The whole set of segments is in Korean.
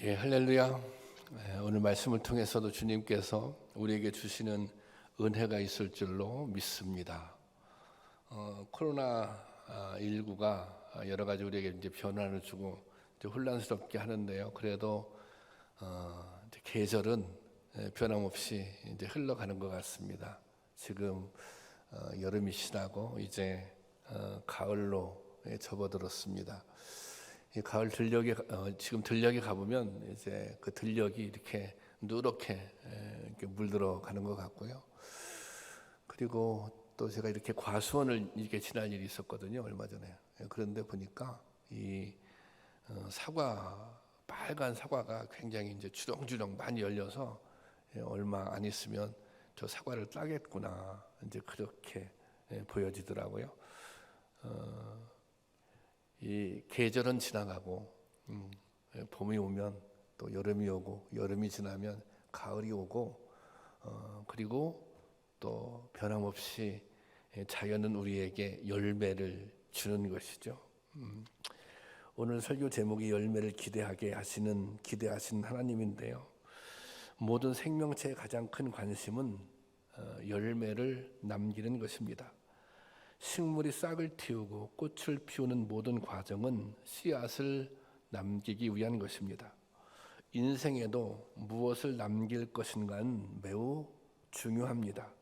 예, 할렐루야. 오늘 말씀을 통해서도 주님께서 우리에게 주시는 은혜가 있을 줄로 믿습니다. 코로나19가 여러 가지 우리에게 이제 변화를 주고 이제 혼란스럽게 하는데요. 그래도 이제 계절은 변함없이 이제 흘러가는 것 같습니다. 지금 여름이 지나고 이제 가을로 접어들었습니다. 이 가을 들녘에 지금 들녘에 가보면 이제 그 들녘이 이렇게 누렇게 이렇게 물들어 가는 것 같고요. 그리고 또 제가 이렇게 과수원을 이렇게 지날 일이 있었거든요, 얼마 전에. 그런데 보니까 이 사과, 빨간 사과가 굉장히 이제 주렁주렁 많이 열려서 얼마 안 있으면 저 사과를 따겠구나 이제 그렇게 보여지더라고요. 이 계절은 지나가고 봄이 오면 또 여름이 오고 여름이 지나면 가을이 오고 그리고 또 변함없이 자연은 우리에게 열매를 주는 것이죠. 오늘 설교 제목이 열매를 기대하신 하나님인데요. 모든 생명체의 가장 큰 관심은 열매를 남기는 것입니다. 식물이 싹을 틔우고 꽃을 피우는 모든 과정은 씨앗을 남기기 위한 것입니다. 인생에도 무엇을 남길 것인가는 매우 중요합니다.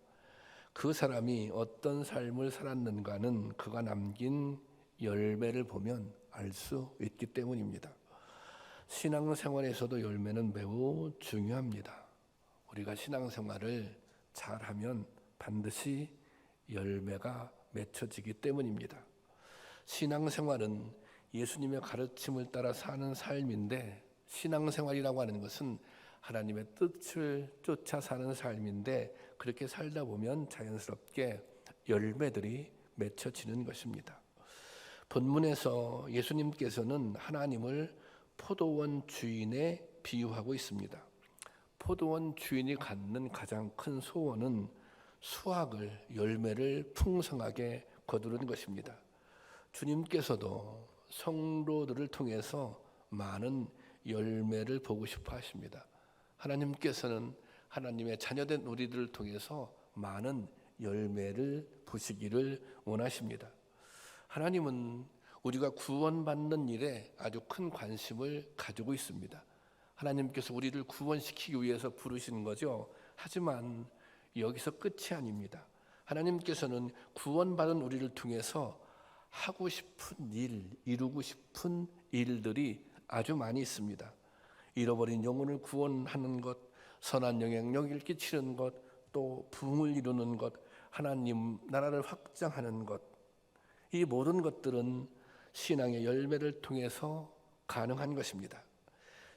그 사람이 어떤 삶을 살았는가는 그가 남긴 열매를 보면 알 수 있기 때문입니다. 신앙생활에서도 열매는 매우 중요합니다. 우리가 신앙생활을 잘하면 반드시 열매가 맺혀지기 때문입니다. 신앙생활은 예수님의 가르침을 따라 사는 삶인데, 신앙생활이라고 하는 것은 하나님의 뜻을 쫓아 사는 삶인데, 그렇게 살다 보면 자연스럽게 열매들이 맺혀지는 것입니다. 본문에서 예수님께서는 하나님을 포도원 주인에 비유하고 있습니다. 포도원 주인이 갖는 가장 큰 소원은 수확을, 열매를 풍성하게 거두는 것입니다. 주님께서도 성도들을 통해서 많은 열매를 보고 싶어 하십니다. 하나님께서는 하나님의 자녀된 우리들을 통해서 많은 열매를 보시기를 원하십니다. 하나님은 우리가 구원받는 일에 아주 큰 관심을 가지고 있습니다. 하나님께서 우리를 구원시키기 위해서 부르시는 거죠. 하지만 여기서 끝이 아닙니다. 하나님께서는 구원받은 우리를 통해서 하고 싶은 일, 이루고 싶은 일들이 아주 많이 있습니다. 잃어버린 영혼을 구원하는 것, 선한 영향력을 끼치는 것, 또 부흥을 이루는 것, 하나님 나라를 확장하는 것, 이 모든 것들은 신앙의 열매를 통해서 가능한 것입니다.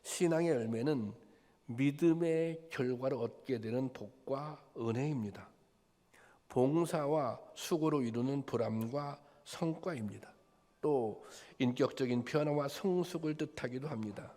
신앙의 열매는 믿음의 결과를 얻게 되는 복과 은혜입니다. 봉사와 수고로 이루는 보람과 성과입니다. 또 인격적인 변화와 성숙을 뜻하기도 합니다.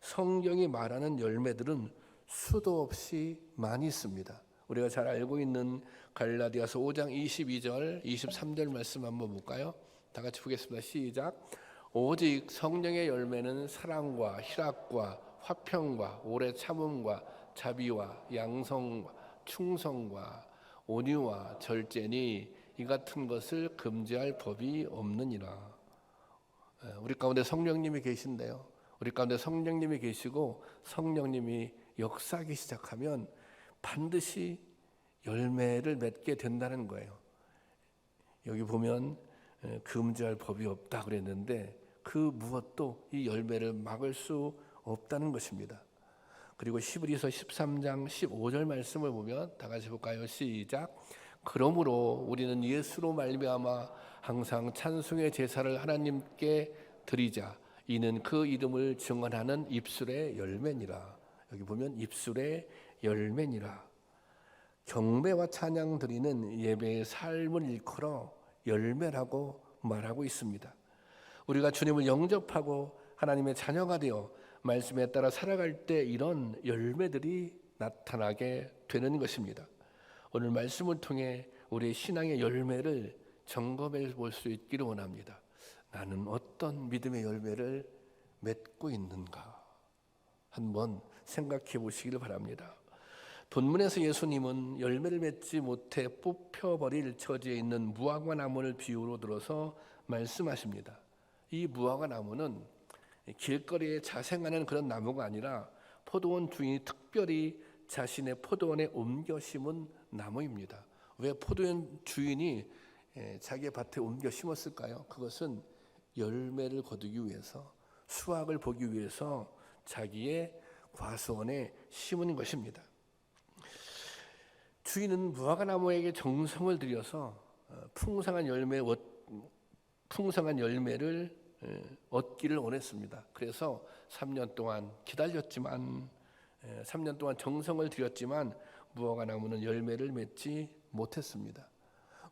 성경이 말하는 열매들은 수도 없이 많이 있습니다. 우리가 잘 알고 있는 갈라디아서 5장 22절, 23절 말씀 한번 볼까요? 다 같이 보겠습니다. 시작. 오직 성령의 열매는 사랑과 희락과 화평과 오래 참음과 자비와 양성과 충성과 온유와 절제니 이 같은 것을 금지할 법이 없느니라. 우리 가운데 성령님이 계신데요. 우리 가운데 성령님이 계시고 성령님이 역사하기 시작하면 반드시 열매를 맺게 된다는 거예요. 여기 보면 금지할 법이 없다 그랬는데 그 무엇도 이 열매를 막을 수 없다는 것입니다. 그리고 히브리서 13장 15절 말씀을 보면 다 같이 볼까요? 시작. 그러므로 우리는 예수로 말미암아 항상 찬송의 제사를 하나님께 드리자. 이는 그 이름을 증언하는 입술의 열매니라. 여기 보면 입술의 열매니라. 경배와 찬양 드리는 예배의 삶을 일컬어 열매라고 말하고 있습니다. 우리가 주님을 영접하고 하나님의 자녀가 되어 말씀에 따라 살아갈 때 이런 열매들이 나타나게 되는 것입니다. 오늘 말씀을 통해 우리의 신앙의 열매를 점검해 볼 수 있기를 원합니다. 나는 어떤 믿음의 열매를 맺고 있는가? 한번 생각해 보시길 바랍니다. 본문에서 예수님은 열매를 맺지 못해 뽑혀버릴 처지에 있는 무화과 나무를 비유로 들어서 말씀하십니다. 이 무화과 나무는 길거리에 자생하는 그런 나무가 아니라 포도원 주인이 특별히 자신의 포도원에 옮겨 심은 나무입니다. 왜 포도원 주인이 자기의 밭에 옮겨 심었을까요? 그것은 열매를 거두기 위해서, 수확을 보기 위해서 자기의 과수원에 심은 것입니다. 주인은 무화과 나무에게 정성을 들여서 풍성한 열매를 얻기를 원했습니다. 그래서 3년 동안 기다렸지만 3년 동안 정성을 들였지만 무화과 나무는 열매를 맺지 못했습니다.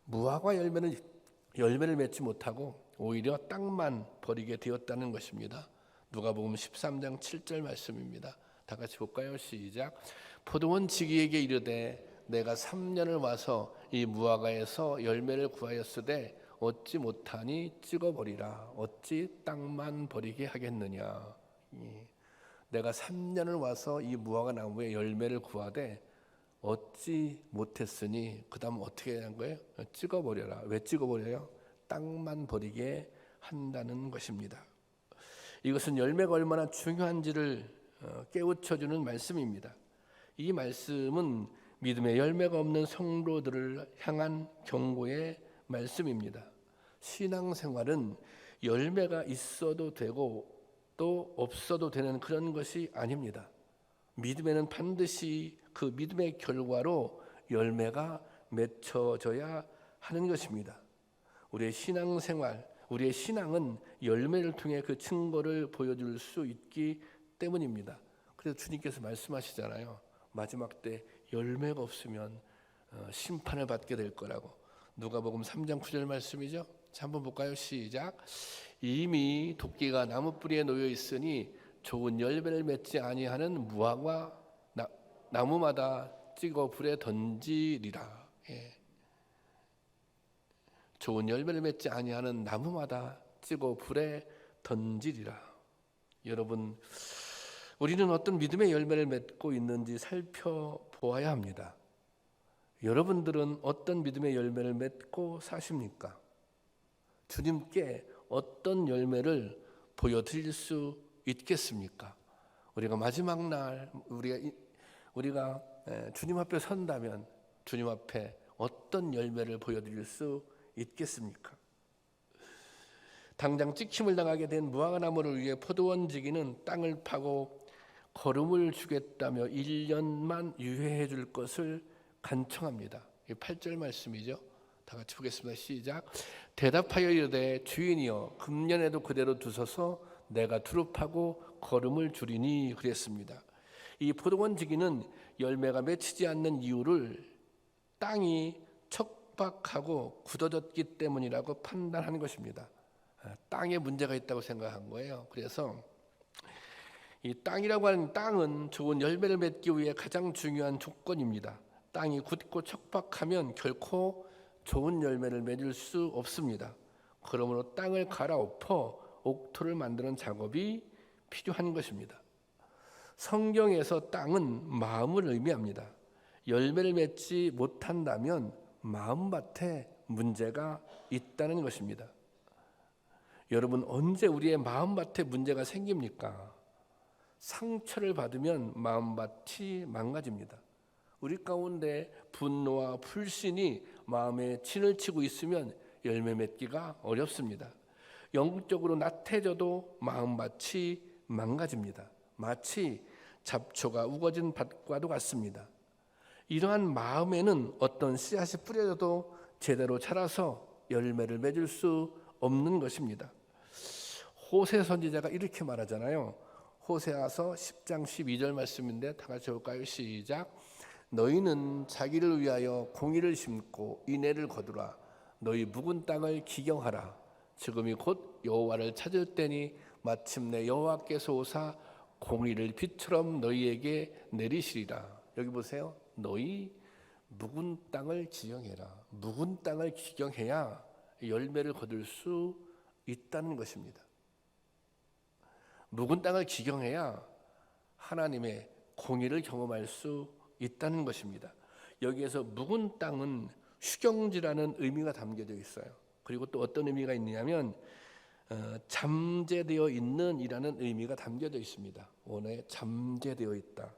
무화과 열매를 맺지 못하고 오히려 땅만 버리게 되었다는 것입니다. 누가복음 13장 7절 말씀입니다. 다 같이 볼까요? 시작. 포도원 지기에게 이르되 내가 3년을 와서 이 무화과에서 열매를 구하였으되 얻지 못하니 찍어버리라. 어찌 땅만 버리게 하겠느냐. 내가 3년을 와서 이 무화과 나무에 열매를 구하되 얻지 못했으니 그 다음 어떻게 한 거예요? 찍어버려라. 왜 찍어버려요? 땅만 버리게 한다는 것입니다. 이것은 열매가 얼마나 중요한지를 깨우쳐주는 말씀입니다. 이 말씀은 믿음의 열매가 없는 성도들을 향한 경고의 말씀입니다. 신앙생활은 열매가 있어도 되고 또 없어도 되는 그런 것이 아닙니다. 믿음에는 반드시 그 믿음의 결과로 열매가 맺혀져야 하는 것입니다. 우리의 신앙생활, 우리의 신앙은 열매를 통해 그 증거를 보여줄 수 있기 때문입니다. 그래서 주님께서 말씀하시잖아요. 마지막 때 열매가 없으면 심판을 받게 될 거라고. 누가복음 3장 9절 말씀이죠. 자, 한번 볼까요? 시작. 이미 도끼가 나무 뿌리에 놓여 있으니 좋은 열매를 맺지 아니하는 무화과 나무마다 찍어 불에 던지리라. 좋은 열매를 맺지 아니하는 나무마다 찍어 불에 던지리라. 여러분, 우리는 어떤 믿음의 열매를 맺고 있는지 살펴보아야 합니다. 여러분들은 어떤 믿음의 열매를 맺고 사십니까? 주님께 어떤 열매를 보여드릴 수 있겠습니까? 우리가 마지막 날 우리가 주님 앞에 선다면 주님 앞에 어떤 열매를 보여드릴 수 있겠습니까? 당장 찍힘을 당하게 된 무화과 나무를 위해 포도원 지기는 땅을 파고 거름을 주겠다며 1년만 유예해 줄 것을 간청합니다. 8절 말씀이죠. 다 같이 보겠습니다. 시작. 대답하여 이르되 주인이여 금년에도 그대로 두소서 내가 두릅하고 거름을 주리니 그랬습니다. 이 포도원 지기는 열매가 맺히지 않는 이유를 땅이 척박하고 굳어졌기 때문이라고 판단하는 것입니다. 땅에 문제가 있다고 생각한 거예요. 그래서 이 땅이라고 하는 땅은 좋은 열매를 맺기 위해 가장 중요한 조건입니다. 땅이 굳고 척박하면 결코 좋은 열매를 맺을 수 없습니다. 그러므로 땅을 갈아엎어 옥토를 만드는 작업이 필요한 것입니다. 성경에서 땅은 마음을 의미합니다. 열매를 맺지 못한다면 마음밭에 문제가 있다는 것입니다. 여러분, 언제 우리의 마음밭에 문제가 생깁니까? 상처를 받으면 마음밭이 망가집니다. 우리 가운데 분노와 불신이 마음에 진을 치고 있으면 열매 맺기가 어렵습니다. 영적으로 나태해져도 마음밭이 망가집니다. 마치 잡초가 우거진 밭과도 같습니다. 이러한 마음에는 어떤 씨앗이 뿌려져도 제대로 자라서 열매를 맺을 수 없는 것입니다. 호세 선지자가 이렇게 말하잖아요. 호세아서 10장 12절 말씀인데 다 같이 볼까요? 시작. 너희는 자기를 위하여 공의를 심고 인애를 거두라. 너희 묵은 땅을 기경하라. 지금이 곧 여호와를 찾을 때니 마침내 여호와께서 오사 공의를 빛처럼 너희에게 내리시리라. 여기 보세요. 너희 묵은 땅을 기경해라. 묵은 땅을 기경해야 열매를 거둘 수 있다는 것입니다. 묵은 땅을 기경해야 하나님의 공의를 경험할 수 있다는 것입니다. 여기에서 묵은 땅은 휴경지라는 의미가 담겨져 있어요. 그리고 또 어떤 의미가 있느냐면 잠재되어 있는 이라는 의미가 담겨져 있습니다. 원어에 잠재되어 있다,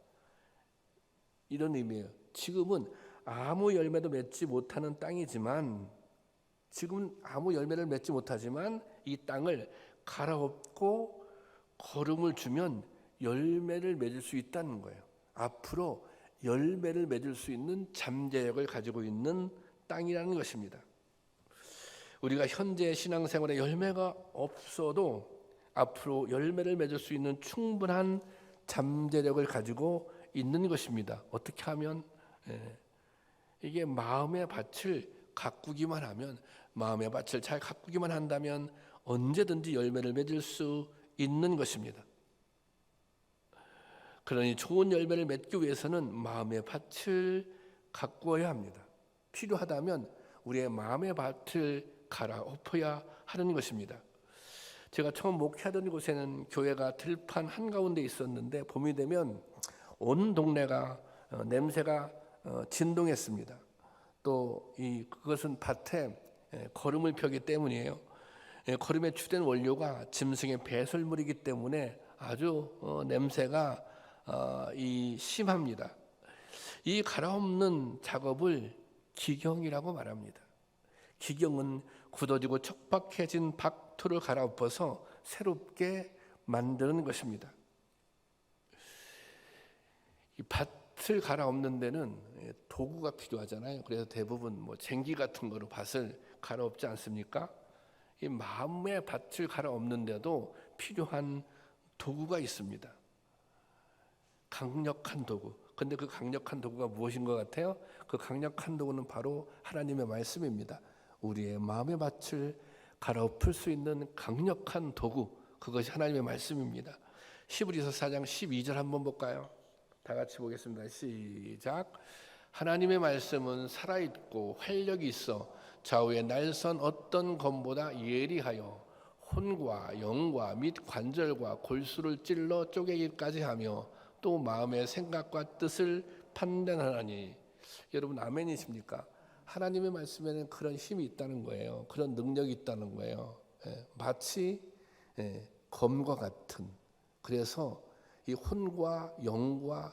이런 의미예요. 지금은 아무 열매도 맺지 못하는 땅이지만, 지금 아무 열매를 맺지 못하지만 이 땅을 갈아엎고 거름을 주면 열매를 맺을 수 있다는 거예요. 앞으로 열매를 맺을 수 있는 잠재력을 가지고 있는 땅이라는 것입니다. 우리가 현재 신앙생활에 열매가 없어도 앞으로 열매를 맺을 수 있는 충분한 잠재력을 가지고 있는 것입니다. 어떻게 하면? 이게 마음의 밭을 가꾸기만 하면, 마음의 밭을 잘 가꾸기만 한다면 언제든지 열매를 맺을 수 있는 것입니다. 그러니 좋은 열매를 맺기 위해서는 마음의 밭을 가꾸어야 합니다. 필요하다면 우리의 마음의 밭을 갈아엎어야 하는 것입니다. 제가 처음 목회하던 곳에는 교회가 들판 한가운데 있었는데 봄이 되면 온 동네가 냄새가 진동했습니다. 또 그것은 밭에 거름을 펴기 때문이에요. 거름의 주된 원료가 짐승의 배설물이기 때문에 아주 냄새가 심합니다. 이 갈아엎는 작업을 기경이라고 말합니다. 기경은 굳어지고 척박해진 박토를 갈아엎어서 새롭게 만드는 것입니다. 이 밭을 갈아엎는 데는 도구가 필요하잖아요. 그래서 대부분 쟁기 같은 거로 밭을 갈아엎지 않습니까? 이 마음의 밭을 갈아엎는 데도 필요한 도구가 있습니다. 강력한 도구. 근데 그 강력한 도구가 무엇인 것 같아요? 그 강력한 도구는 바로 하나님의 말씀입니다. 우리의 마음의 밭을 갈아엎을 수 있는 강력한 도구, 그것이 하나님의 말씀입니다. 히브리서 4장 12절 한번 볼까요? 다 같이 보겠습니다. 시작. 하나님의 말씀은 살아있고 활력이 있어 좌우의 날선 어떤 검보다 예리하여 혼과 영과 및 관절과 골수를 찔러 쪼개기까지 하며 또 마음의 생각과 뜻을 판단하나니. 여러분 아멘이십니까? 하나님의 말씀에는 그런 힘이 있다는 거예요. 그런 능력이 있다는 거예요. 마치 검과 같은, 그래서 이 혼과 영과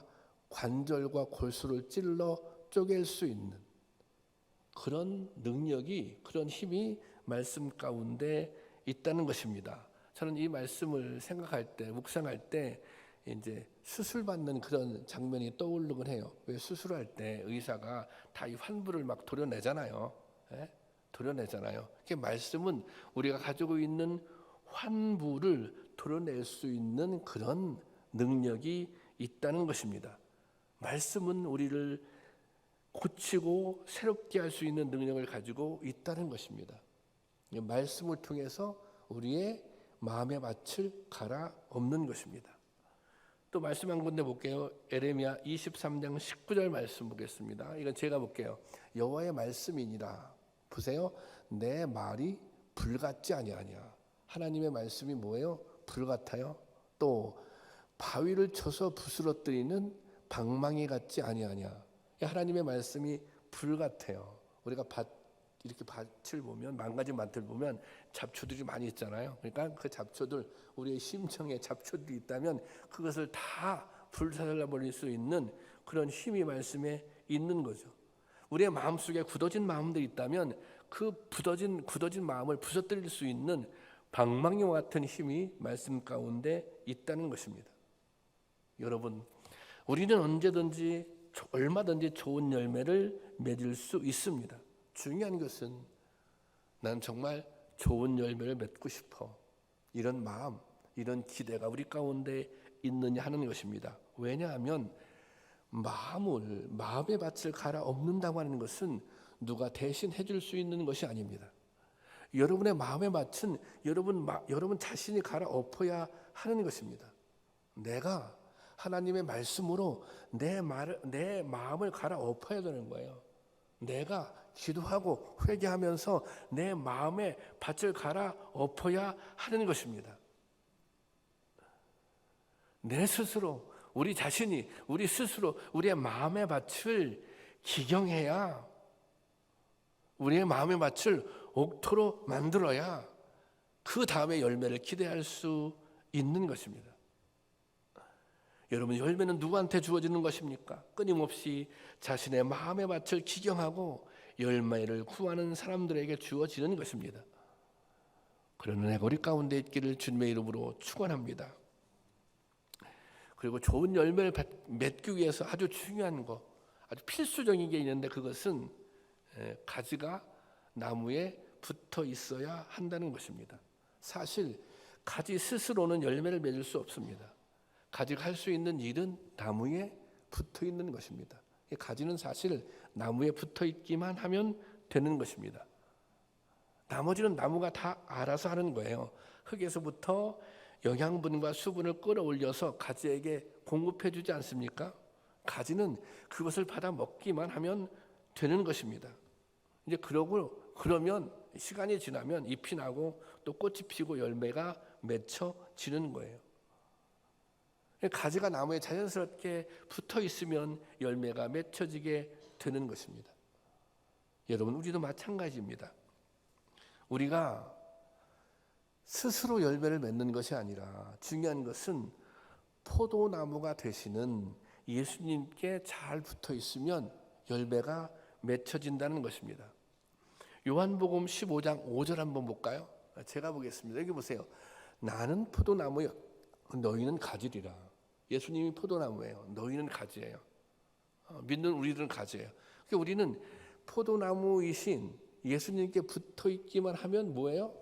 관절과 골수를 찔러 쪼갤 수 있는 그런 능력이, 그런 힘이 말씀 가운데 있다는 것입니다. 저는 이 말씀을 생각할 때, 묵상할 때 이제 수술 받는 그런 장면이 떠오르곤 해요. 왜 수술할 때 의사가 다 이 환부를 막 도려내잖아요. 도려내잖아요. 그 말씀은 우리가 가지고 있는 환부를 도려낼 수 있는 그런 능력이 있다는 것입니다. 말씀은 우리를 고치고 새롭게 할 수 있는 능력을 가지고 있다는 것입니다. 말씀을 통해서 우리의 마음의 밭을 갈아엎는 것입니다. 또 말씀 한 군데 볼게요. 에레미야 23장 19절 말씀 보겠습니다. 이건 제가 볼게요. 여호와의 말씀이니라. 보세요. 내 말이 불같지 아니하냐. 하나님의 말씀이 뭐예요? 불같아요. 또 바위를 쳐서 부스러뜨리는 방망이 같지 아니하냐. 하나님의 말씀이 불같아요. 우리가 이렇게 밭을 보면, 망가진 밭을 보면 잡초들이 많이 있잖아요. 그러니까 그 잡초들, 우리의 심청에 잡초들이 있다면 그것을 다 불살라버릴 수 있는 그런 힘이 말씀에 있는 거죠. 우리의 마음속에 굳어진 마음들이 있다면 그 굳어진 마음을 부서뜨릴 수 있는 방망이와 같은 힘이 말씀 가운데 있다는 것입니다. 여러분, 우리는 언제든지 얼마든지 좋은 열매를 맺을 수 있습니다. 중요한 것은 난 정말 좋은 열매를 맺고 싶어, 이런 마음, 이런 기대가 우리 가운데 있느냐 하는 것입니다. 왜냐하면 마음의 밭을 갈아엎는다고 하는 것은 누가 대신 해줄 수 있는 것이 아닙니다. 여러분의 마음의 밭은 여러분 자신이 갈아엎어야 하는 것입니다. 내가 하나님의 말씀으로 내 마음을 갈아엎어야 되는 거예요. 내가 기도하고 회개하면서 내 마음의 밭을 갈아엎어야 하는 것입니다. 내 스스로 우리 자신이 우리 스스로 우리의 마음의 밭을 기경해야, 우리의 마음의 밭을 옥토로 만들어야 그 다음에 열매를 기대할 수 있는 것입니다. 여러분, 열매는 누구한테 주어지는 것입니까? 끊임없이 자신의 마음의 밭을 기경하고 열매를 구하는 사람들에게 주어지는 것입니다. 그런 은혜가 우리 가운데 있기를 주님의 이름으로 축원합니다. 그리고 좋은 열매를 맺기 위해서 아주 중요한 거, 아주 필수적인 게 있는데, 그것은 가지가 나무에 붙어 있어야 한다는 것입니다. 사실 가지 스스로는 열매를 맺을 수 없습니다. 가지가 할 수 있는 일은 나무에 붙어 있는 것입니다. 가지는 사실 나무에 붙어 있기만 하면 되는 것입니다. 나머지는 나무가 다 알아서 하는 거예요. 흙에서부터 영양분과 수분을 끌어올려서 가지에게 공급해 주지 않습니까? 가지는 그것을 받아 먹기만 하면 되는 것입니다. 이제 그러면 시간이 지나면 잎이 나고 또 꽃이 피고 열매가 맺혀지는 거예요. 가지가 나무에 자연스럽게 붙어 있으면 열매가 맺혀지게 되는 것입니다. 여러분, 우리도 마찬가지입니다. 우리가 스스로 열매를 맺는 것이 아니라 중요한 것은 포도나무가 되시는 예수님께 잘 붙어 있으면 열매가 맺혀진다는 것입니다. 요한복음 15장 5절 한번 볼까요? 제가 보겠습니다. 여기 보세요. 나는 포도나무요, 너희는 가지리라. 예수님이 포도나무예요. 너희는 가지예요. 믿는 우리들은 가지예요. 그러니까 우리는 포도나무이신 예수님께 붙어 있기만 하면 뭐예요?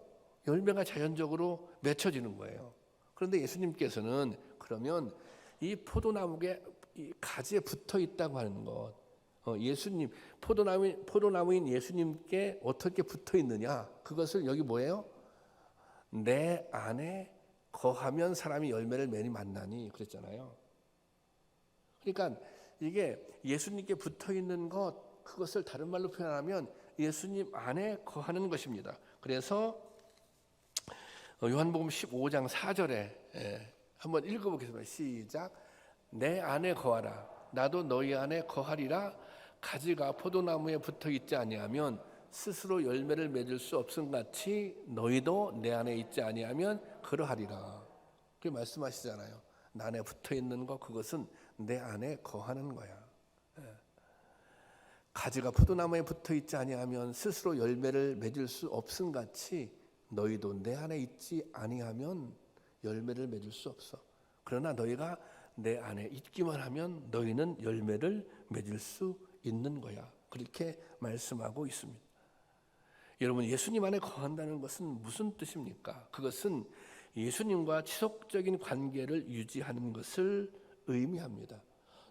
열매가 자연적으로 맺혀지는 거예요. 그런데 예수님께서는 그러면 이 포도나무에, 이 가지에 붙어 있다고 하는 것, 예수님, 포도나무인 예수님께 어떻게 붙어 있느냐? 그것을 여기 뭐예요? 내 안에 거하면 사람이 열매를 많이 만나니 그랬잖아요. 그러니까 이게 예수님께 붙어 있는 것, 그것을 다른 말로 표현하면 예수님 안에 거하는 것입니다. 그래서 요한복음 15장 4절에 한번 읽어보겠습니다. 시작. 내 안에 거하라. 나도 너희 안에 거하리라. 가지가 포도나무에 붙어 있지 아니하면 스스로 열매를 맺을 수 없음 같이 너희도 내 안에 있지 아니하면 그러하리라. 그렇게 말씀하시잖아요. 나 안에 붙어 있는 것, 그것은 내 안에 거하는 거야. 가지가 포도나무에 붙어 있지 아니하면 스스로 열매를 맺을 수 없음 같이 너희도 내 안에 있지 아니하면 열매를 맺을 수 없어. 그러나 너희가 내 안에 있기만 하면 너희는 열매를 맺을 수 있는 거야. 그렇게 말씀하고 있습니다. 여러분, 예수님 안에 거한다는 것은 무슨 뜻입니까? 그것은 예수님과 지속적인 관계를 유지하는 것을 의미합니다.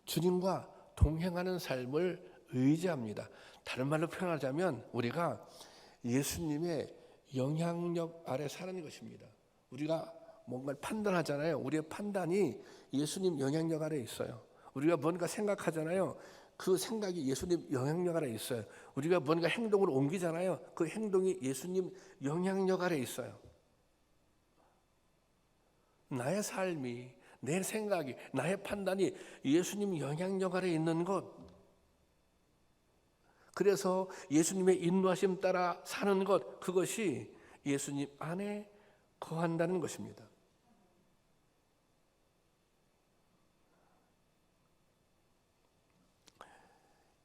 주님과 동행하는 삶을 의지합니다. 다른 말로 표현하자면 우리가 예수님의 영향력 아래 사는 것입니다. 우리가 뭔가를 판단하잖아요. 우리의 판단이 예수님 영향력 아래 있어요. 우리가 뭔가 생각하잖아요. 그 생각이 예수님 영향력 아래 있어요. 우리가 뭔가 행동으로 옮기잖아요. 그 행동이 예수님 영향력 아래 있어요. 나의 삶이, 내 생각이, 나의 판단이 예수님 영향력 아래 있는 것, 그래서 예수님의 인도하심 따라 사는 것, 그것이 예수님 안에 거한다는 것입니다.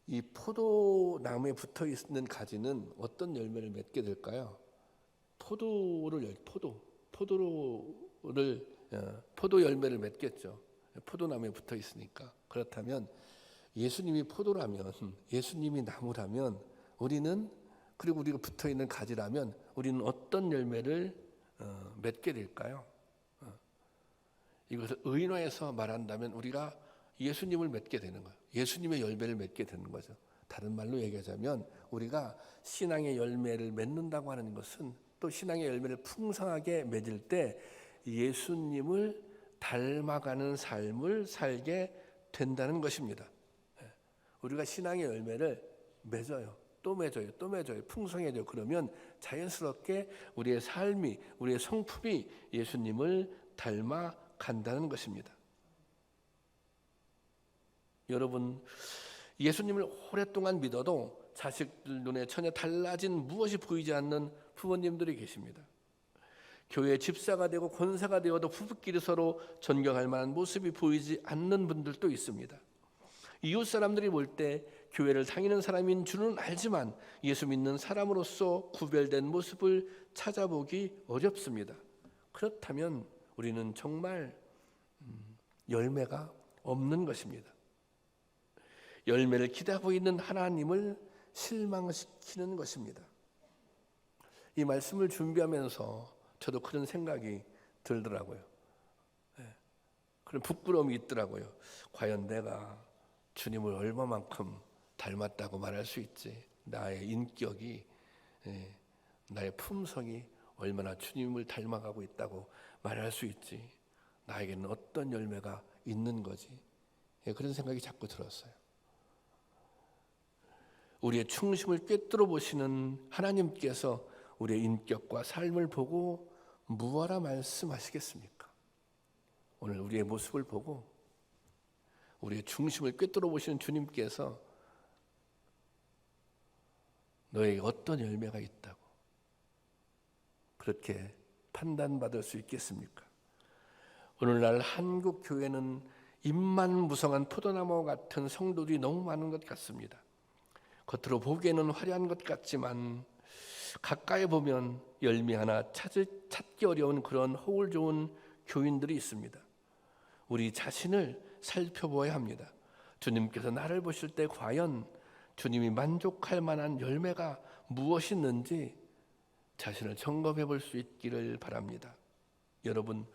이 포도나무에 붙어 있는 가지는 어떤 열매를 맺게 될까요? 포도 열매를 맺겠죠. 포도나무에 붙어 있으니까. 그렇다면 예수님이 포도라면, 예수님이 나무라면, 그리고 우리가 붙어 있는 가지라면 우리는 어떤 열매를 맺게 될까요? 이것을 의인화해서 말한다면 우리가 예수님을 맺게 되는 거예요. 예수님의 열매를 맺게 되는 거죠. 다른 말로 얘기하자면 우리가 신앙의 열매를 맺는다고 하는 것은, 또 신앙의 열매를 풍성하게 맺을 때 예수님을 닮아가는 삶을 살게 된다는 것입니다. 우리가 신앙의 열매를 맺어요. 또 맺어요. 또 맺어요. 풍성해져요. 그러면 자연스럽게 우리의 삶이, 우리의 성품이 예수님을 닮아간다는 것입니다. 여러분, 예수님을 오랫동안 믿어도 자식들 눈에 전혀 달라진 무엇이 보이지 않는 부모님들이 계십니다. 교회 집사가 되고 권사가 되어도 부부끼리 서로 존경할 만한 모습이 보이지 않는 분들도 있습니다. 이웃 사람들이 볼 때 교회를 다니는 사람인 줄은 알지만 예수 믿는 사람으로서 구별된 모습을 찾아보기 어렵습니다. 그렇다면 우리는 정말 열매가 없는 것입니다. 열매를 기대하고 있는 하나님을 실망시키는 것입니다. 이 말씀을 준비하면서 저도 그런 생각이 들더라고요. 그런 부끄러움이 있더라고요. 과연 내가 주님을 얼마만큼 닮았다고 말할 수 있지? 나의 인격이, 나의 품성이 얼마나 주님을 닮아가고 있다고 말할 수 있지? 나에게는 어떤 열매가 있는 거지? 그런 생각이 자꾸 들었어요. 우리의 충심을 꿰뚫어 보시는 하나님께서 우리의 인격과 삶을 보고 무엇라 말씀하시겠습니까? 오늘 우리의 모습을 보고 우리의 중심을 꿰뚫어 보시는 주님께서 너에게 어떤 열매가 있다고 그렇게 판단받을 수 있겠습니까? 오늘날 한국 교회는 잎만무성한 포도나무 같은 성도들이 너무 많은 것 같습니다. 겉으로 보기에는 화려한 것 같지만 가까이 보면 열매 하나 찾기 어려운 그런 허울 좋은 교인들이 있습니다. 우리 자신을 살펴보아야 합니다. 주님께서 나를 보실 때 과연 주님이 만족할 만한 열매가 무엇이 있는지 자신을 점검해 볼 수 있기를 바랍니다. 여러분,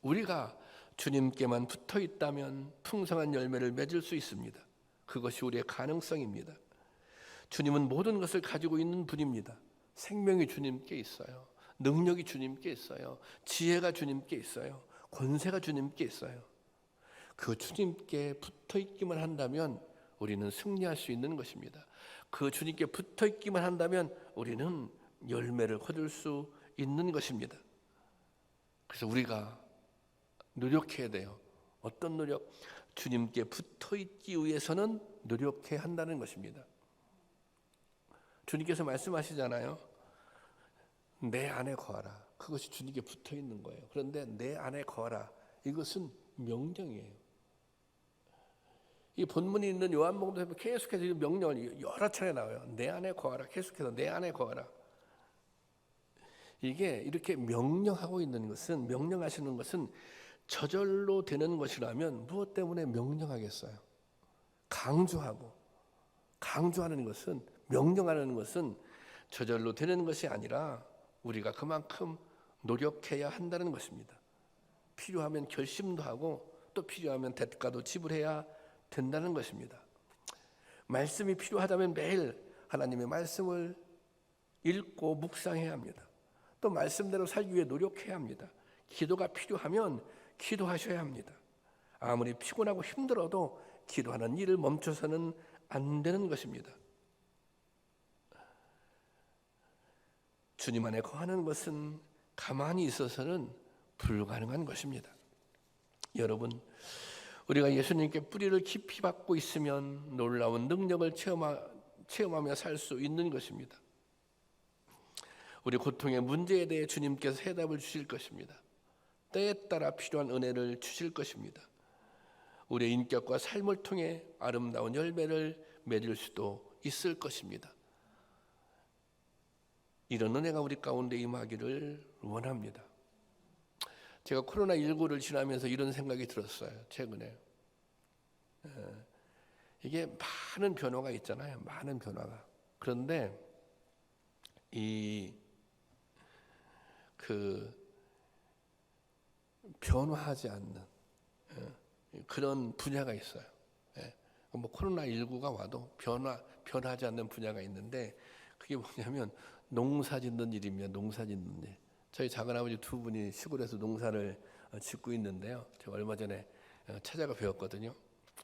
우리가 주님께만 붙어 있다면 풍성한 열매를 맺을 수 있습니다. 그것이 우리의 가능성입니다. 주님은 모든 것을 가지고 있는 분입니다. 생명이 주님께 있어요. 능력이 주님께 있어요. 지혜가 주님께 있어요. 권세가 주님께 있어요. 그 주님께 붙어 있기만 한다면 우리는 승리할 수 있는 것입니다. 그 주님께 붙어 있기만 한다면 우리는 열매를 거둘 수 있는 것입니다. 그래서 우리가 노력해야 돼요. 어떤 노력? 주님께 붙어 있기 위해서는 노력해야 한다는 것입니다. 주님께서 말씀하시잖아요. 내 안에 거하라. 그것이 주님께 붙어 있는 거예요. 그런데 내 안에 거하라. 이것은 명령이에요. 이 본문이 있는 요한복음에서 계속해서 명령을 여러 차례 나와요. 내 안에 거하라. 계속해서 내 안에 거하라. 이게 이렇게 명령하고 있는 것은, 명령하시는 것은 저절로 되는 것이라면 무엇 때문에 명령하겠어요? 강조하는 것은, 명령하는 것은 저절로 되는 것이 아니라 우리가 그만큼 노력해야 한다는 것입니다. 필요하면 결심도 하고 또 필요하면 대가도 지불해야 된다는 것입니다. 말씀이 필요하다면 매일 하나님의 말씀을 읽고 묵상해야 합니다. 또 말씀대로 살기 위해 노력해야 합니다. 기도가 필요하면 기도하셔야 합니다. 아무리 피곤하고 힘들어도 기도하는 일을 멈춰서는 안 되는 것입니다. 주님 안에 거하는 것은 가만히 있어서는 불가능한 것입니다. 여러분, 우리가 예수님께 뿌리를 깊이 박고 있으면 놀라운 능력을 체험하며 살 수 있는 것입니다. 우리 고통의 문제에 대해 주님께서 해답을 주실 것입니다. 때에 따라 필요한 은혜를 주실 것입니다. 우리의 인격과 삶을 통해 아름다운 열매를 맺을 수도 있을 것입니다. 이런 은혜가 우리 가운데 임하기를 원합니다. 제가 코로나19를 지나면서 이런 생각이 들었어요. 최근에 이게 많은 변화가 있잖아요. 많은 변화가. 그런데 변화하지 않는 그런 분야가 있어요. 뭐 코로나19가 와도 변화하지 않는 분야가 있는데 그게 뭐냐면 농사짓는 일입니다. 농사짓는 일. 저희 작은아버지 두 분이 시골에서 농사를 짓고 있는데요. 제가 얼마 전에 찾아가 배웠거든요.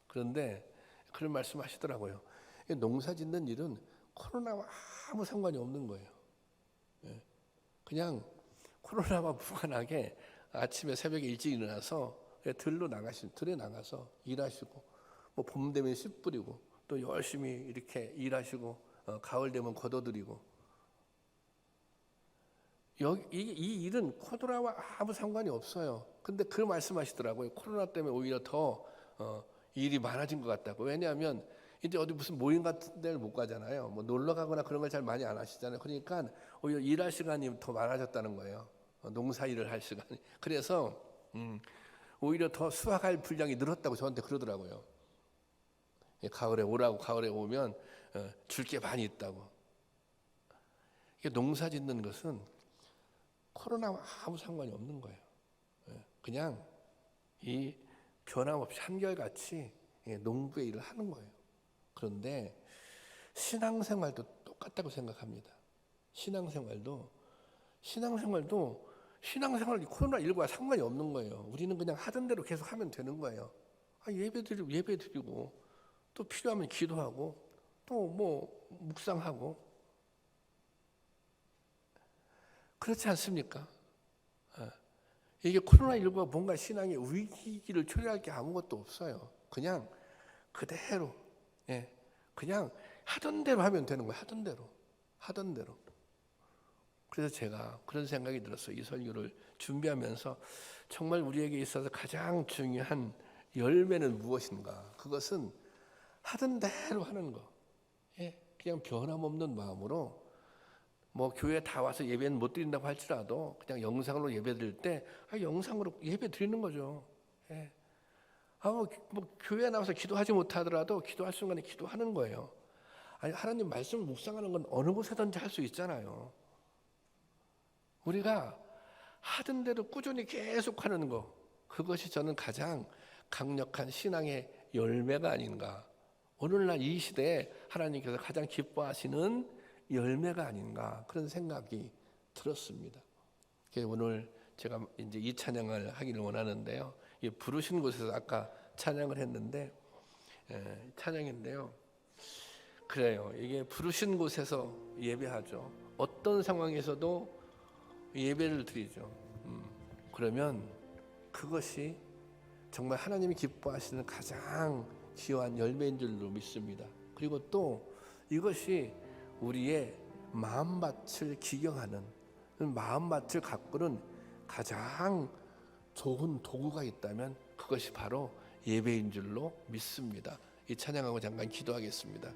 그런데 그런 말씀 하시더라고요. 농사짓는 일은 코로나와 아무 상관이 없는 거예요. 그냥 코로나와 무관하게 아침에 새벽에 일찍 일어나서 들에 나가서 일하시고 뭐 봄 되면 씨 뿌리고 또 열심히 이렇게 일하시고 가을 되면 걷어들이고 이 일은 코로나와 아무 상관이 없어요. 근데 그 말씀하시더라고요. 코로나 때문에 오히려 더 일이 많아진 것 같다고. 왜냐하면 이제 어디 무슨 모임 같은 데를 못 가잖아요. 뭐 놀러 가거나 그런 걸 잘 많이 안 하시잖아요. 그러니까 오히려 일할 시간이 더 많아졌다는 거예요. 농사 일을 할 시간이. 그래서 오히려 더 수확할 분량이 늘었다고 저한테 그러더라고요. 가을에 오라고, 가을에 오면 줄 게 많이 있다고. 이게 농사 짓는 것은 코로나와 아무 상관이 없는 거예요. 그냥 이 변함없이 한결같이 농부의 일을 하는 거예요. 그런데 신앙생활도 똑같다고 생각합니다. 신앙생활도 신앙생활이 코로나19와 상관이 없는 거예요. 우리는 그냥 하던 대로 계속 하면 되는 거예요. 예배 드리고 또 필요하면 기도하고 또 뭐 묵상하고 그렇지 않습니까? 이게 코로나19가 뭔가 신앙의 위기를 초래할 게 아무것도 없어요. 그냥 그대로 그냥 하던 대로 하면 되는 거예요. 하던 대로. 그래서 제가 그런 생각이 들었어요. 이 설교를 준비하면서 정말 우리에게 있어서 가장 중요한 열매는 무엇인가? 그것은 하던 대로 하는 거. 그냥 변함없는 마음으로 뭐 교회 다 와서 예배는 못 드린다고 할지라도 그냥 영상으로 예배 드릴 때 영상으로 예배 드리는 거죠. 뭐 교회 나와서 기도하지 못하더라도 기도할 순간에 기도하는 거예요. 하나님 말씀을 묵상하는 건 어느 곳에든지 할 수 있잖아요. 우리가 하던 대로 꾸준히 계속 하는 거, 그것이 저는 가장 강력한 신앙의 열매가 아닌가. 오늘날 이 시대에 하나님께서 가장 기뻐하시는 열매가 아닌가, 그런 생각이 들었습니다. 오늘 제가 이제 이 찬양을 하기를 원하는데요. 부르신 곳에서 아까 찬양을 했는데 찬양인데요. 그래요. 이게 부르신 곳에서 예배하죠. 어떤 상황에서도 예배를 드리죠. 그러면 그것이 정말 하나님이 기뻐하시는 가장 귀한 열매인 줄로 믿습니다. 그리고 또 이것이 우리의 마음밭을 기경하는, 마음밭을 가꾸는 가장 좋은 도구가 있다면 그것이 바로 예배인 줄로 믿습니다. 이 찬양하고 잠깐 기도하겠습니다.